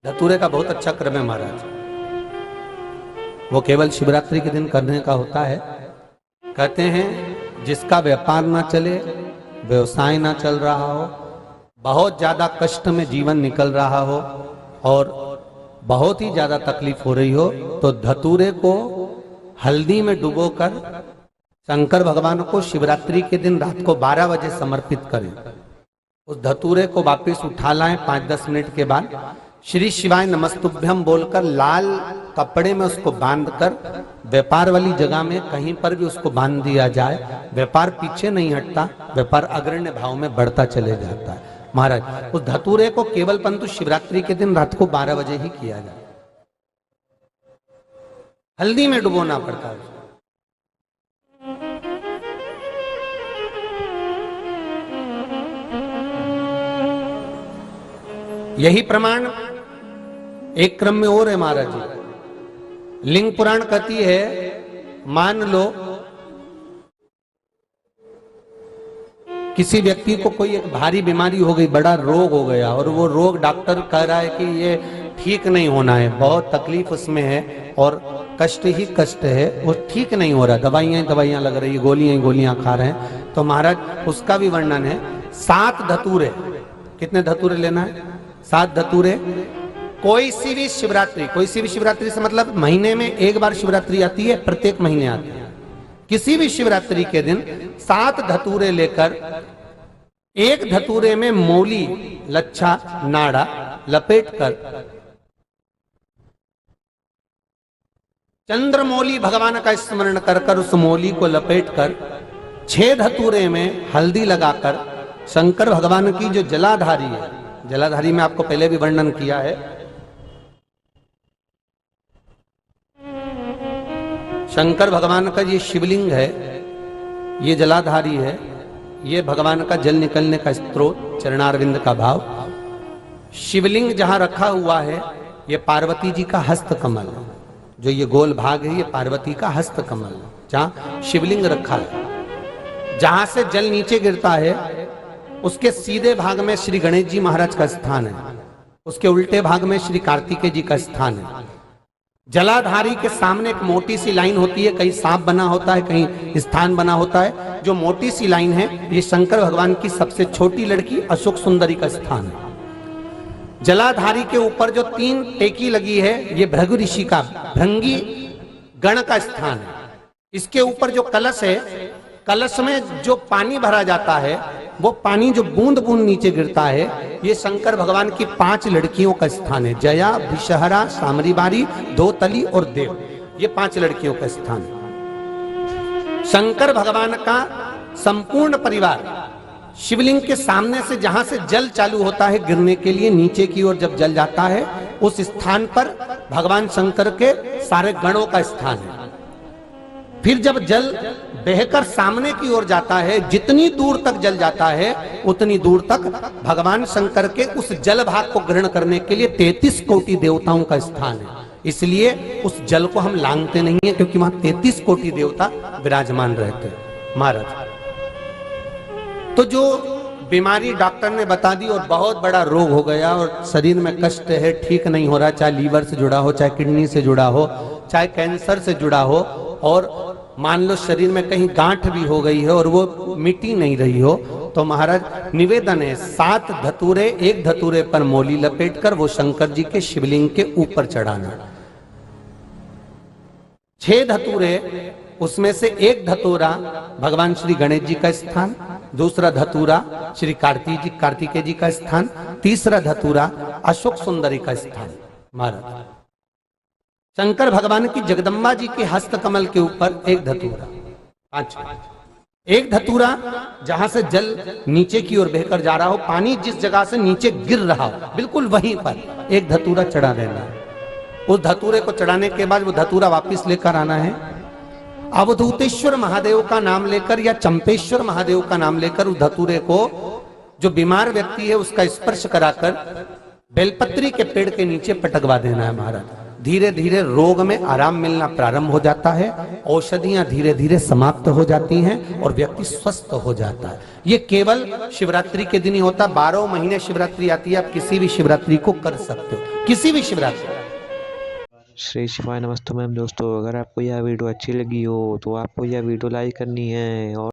धतूरे का बहुत अच्छा क्रम है महाराज। वो केवल शिवरात्रि के दिन करने का होता है। कहते हैं जिसका व्यापार ना चले, व्यवसाय ना चल रहा हो, बहुत ज्यादा कष्ट में जीवन निकल रहा हो और बहुत ही ज्यादा तकलीफ हो रही हो, तो धतूरे को हल्दी में डुबोकर शंकर भगवान को शिवरात्रि के दिन रात को 12 बजे समर्पित करें। उस धतूरे को वापस उठा लाएं 5-10 मिनट के बाद, श्री शिवाय नमस्तुभ्यम बोलकर लाल कपड़े में उसको बांधकर व्यापार वाली जगह में कहीं पर भी उसको बांध दिया जाए। व्यापार पीछे नहीं हटता, व्यापार अग्रण्य भाव में बढ़ता चले जाता है। महाराज उस धतूरे को केवल परंतु शिवरात्रि के दिन रात को 12 बजे ही किया जाए, हल्दी में डुबोना पड़ता है। यही प्रमाण एक क्रम में और है महाराज जी। लिंग पुराण कहती है, मान लो किसी व्यक्ति को कोई एक भारी बीमारी हो गई, बड़ा रोग हो गया और वो रोग डॉक्टर कह रहा है कि ये ठीक नहीं होना है, बहुत तकलीफ उसमें है और कष्ट ही कष्ट है, वो ठीक नहीं हो रहा, दवाइयां लग रही, गोलियां खा रहे हैं। तो महाराज उसका भी वर्णन है। 7 धतूरे, कितने धतूरे लेना है? 7 धतूरे। कोई सी भी शिवरात्रि से मतलब महीने में एक बार शिवरात्रि आती है, प्रत्येक महीने आती है। किसी भी शिवरात्रि के दिन 7 धतूरे लेकर एक धतूरे में मौली, लच्छा, नाड़ा लपेटकर चंद्रमौली भगवान का स्मरण कर उस मौली को लपेटकर 6 धतूरे में हल्दी लगाकर शंकर भगवान की जो जलाधारी है, जलाधारी में आपको पहले भी वर्णन किया है, शंकर भगवान का ये शिवलिंग है, ये जलाधारी है, ये भगवान का जल निकलने का स्त्रोत, चरणारविंद का भाव। शिवलिंग जहां रखा हुआ है ये पार्वती जी का हस्त कमल है, जो ये गोल भाग है ये पार्वती का हस्त कमल है, जहां शिवलिंग रखा है। जहां से जल नीचे गिरता है उसके सीधे भाग में श्री गणेश जी महाराज का स्थान है, उसके उल्टे भाग में श्री कार्तिकेय जी का स्थान है। जलाधारी के सामने एक मोटी सी लाइन होती है, कहीं सांप बना होता है, कहीं स्थान बना होता है। जो मोटी सी लाइन है ये शंकर भगवान की सबसे छोटी लड़की अशोक सुंदरी का स्थान है। जलाधारी के ऊपर जो 3 टेकी लगी है ये भृगु ऋषि का, भृंगी गण का स्थान है। इसके ऊपर जो कलश है, कलश में जो पानी भरा जाता है वो पानी जो बूंद बूंद नीचे गिरता है ये शंकर भगवान की 5 लड़कियों का स्थान है। जया, विषहरा, सामरीबारी, धोतली और देव, ये 5 लड़कियों का स्थान है। शंकर भगवान का संपूर्ण परिवार शिवलिंग के सामने से जहां से जल चालू होता है गिरने के लिए नीचे की ओर जब जल जाता है उस स्थान पर भगवान शंकर के सारे गणों का स्थान है। फिर जब जल बहकर सामने की ओर जाता है, जितनी दूर तक जल जाता है उतनी दूर तक भगवान शंकर के उस जल भाग को ग्रहण करने के लिए 33 कोटि देवताओं का स्थान है। इसलिए उस जल को हम लांघते नहीं है, क्योंकि वहां 33 कोटि देवता विराजमान रहते हैं महाराज। तो जो बीमारी डॉक्टर ने बता दी और बहुत बड़ा रोग हो गया और शरीर में कष्ट है, ठीक नहीं हो रहा, चाहे लीवर से जुड़ा हो, चाहे किडनी से जुड़ा हो, चाहे कैंसर से जुड़ा हो, और मान लो शरीर में कहीं गांठ भी हो गई है और वो मिटी नहीं रही हो, तो महाराज निवेदन है 7 धतूरे, एक धतूरे पर मौली लपेटकर वो शंकर जी के शिवलिंग के ऊपर चढ़ाना। 6 धतूरे, उसमें से एक धतूरा भगवान श्री गणेश जी का स्थान, दूसरा धतूरा श्री कार्तिकेय जी का स्थान, तीसरा धतूरा अशोक सुंदरी का स्थान। महाराज शंकर भगवान की जगदम्बा जी के हस्त कमल के ऊपर एक धतूरा, एक धतूरा जहां से जल नीचे की ओर बहकर जा रहा हो, पानी जिस जगह से नीचे गिर रहा हो बिल्कुल वहीं पर एक धतूरा चढ़ा देना है। उस धतूरे को चढ़ाने के बाद वो धतूरा वापस लेकर आना है। अवधूतेश्वर महादेव का नाम लेकर या चंपेश्वर महादेव का नाम लेकर उस धतूरे को जो बीमार व्यक्ति है उसका स्पर्श कराकर बेलपत्री के पेड़ के नीचे पटकवा देना है महाराज। धीरे धीरे रोग में आराम मिलना प्रारंभ हो जाता है, औषधियां धीरे धीरे समाप्त हो जाती हैं और व्यक्ति स्वस्थ हो जाता है। ये केवल शिवरात्रि के दिन ही होता, 12 महीने शिवरात्रि आती है, आप किसी भी शिवरात्रि को कर सकते हो, किसी भी शिवरात्रि। श्री शिवाय नमस्ते मैम। दोस्तों, अगर आपको यह वीडियो अच्छी लगी हो तो आपको यह वीडियो लाइक करनी है और